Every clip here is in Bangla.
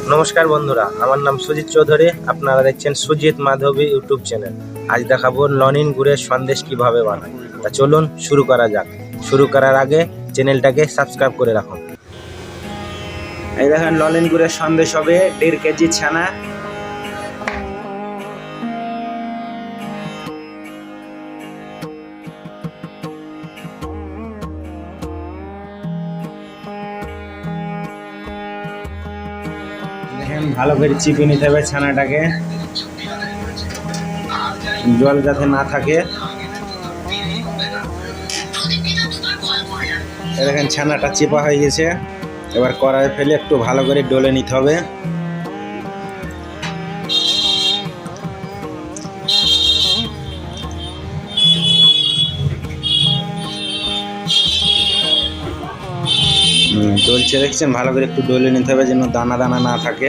নমস্কার বন্ধুরা, আমার নাম সুজিত চৌধুরী। আপনারা দেখছেন সুজিত মাধবী ইউটিউব চ্যানেল। আজ দেখাবো লনিন গুড়ের সন্দেশ কিভাবে বানায়। তা চলুন শুরু করা যাক। শুরু করার আগে চ্যানেলটাকে সাবস্ক্রাইব করে রাখুন। এই দেখেন লনিন গুড়ের সন্দেশ হবে 1.5 কেজি ছানা। ভালো করে চিপে নিতে হবে ছানাটাকে, জল যাতে না থাকে। দেখেন ছানাটা চিপা হয়ে গেছে। এবার কড়াইয়ে ফেলে একটু ভালো করে ডলে নিতে হবে। ডলছে দেখছেন, ভালো করে একটু ডলে নিতে হবে যেন দানা দানা না থাকে।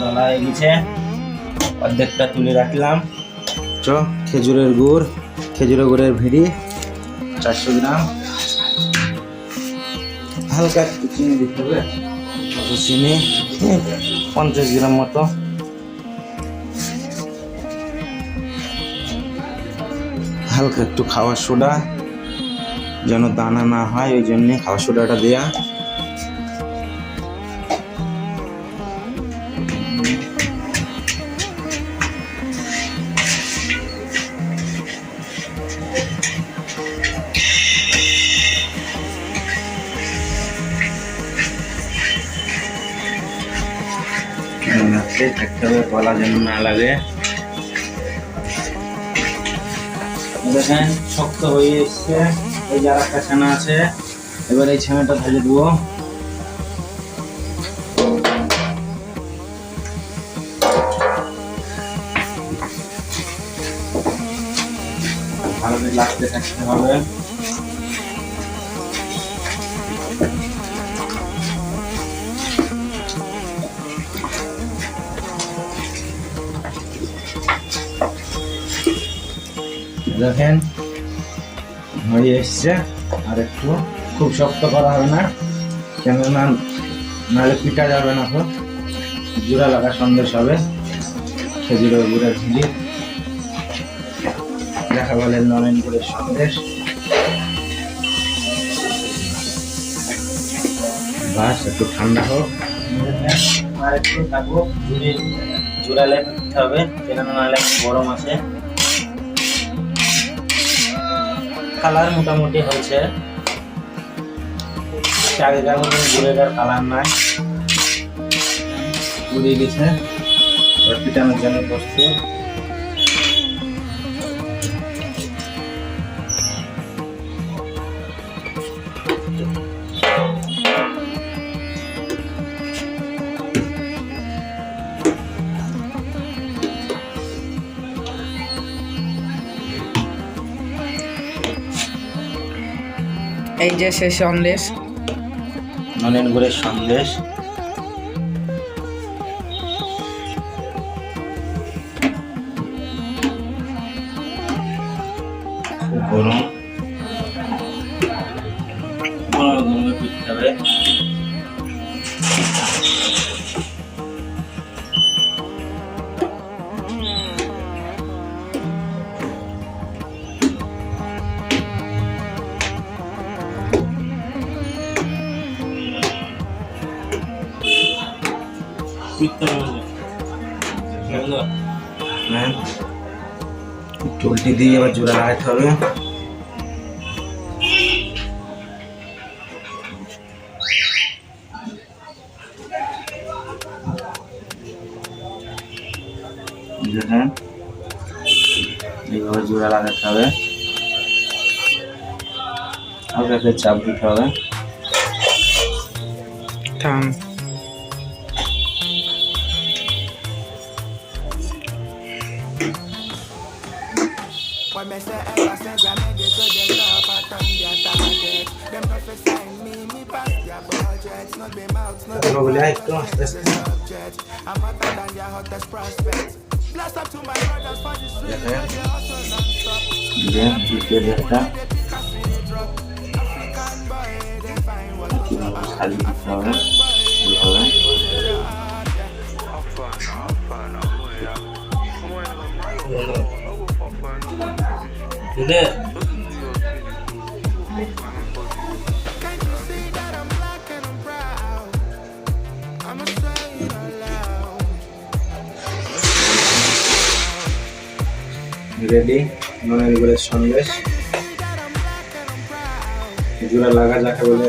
ডলা হয়ে গেছে, অর্ধেকটা তুলে রাখলাম। খেজুরের গুড়ের ভিড়ি 400 গ্রাম। হালকা একটু চিনি দিতে হবে, চিনি 50 গ্রাম মতো। হালকা একটু খাওয়ার সোডা, যেন দানা না হয়, ওই জন্যে খাওয়ার সোডাটা দেয়া। থাকতে হবে, গলা যেন না লাগে। দেখেন শক্ত হয়ে এসছে। এই যে আরেকটা ছানা আছে, এবার এই ছানাটা ঢেলে দেবো। ভালো করে লাগতে থাকতে হবে। দেখেন হয়ে এসছে। আর একটু খুব শক্ত করা হবে না, কেননা নাহলে পিঠা যাবে না। খুব জোড়া লাগা সন্দেশ হবে, খেজুরের গুড়ের ঝিলি। দেখা বলে নলেন গুড়ের সন্দেশ। বাস একটু ঠান্ডা হোক, আর একটু থাকবো। জোড়ালে পিঠতে হবে, কেননা নাহলে গরম আছে। কালার মোটামুটি হয়েছে, আগেকার মতন গুড়ের আর কালার নাই, পুড়িয়ে গেছে। পিটানোর জন্য প্রস্তুত। এই যে সে সন্দেশ, নলেন গুড়ের সন্দেশ। গরম গরমে পিঠতে হবে। উল্টি দিয়ে এবার জোড়া লাগাতে হবে। দেখেন এইভাবে জোড়া লাগাতে হবে, হালকা করে চাপ দিতে হবে। একটু আস্তে আস্তে দ্বিতীয় লেয়ারটা খালি দিতে হবে এইভাবে। রেডি নলেন গুড়ের সন্দেশ। জোড়া লাগা যাকে বলে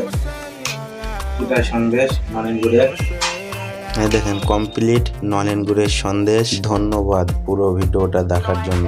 এটা সন্দেশ নলেন গুড়ের। এই দেখেন কমপ্লিট নলেন গুড়ের সন্দেশ। ধন্যবাদ পুরো ভিডিওটা দেখার জন্য।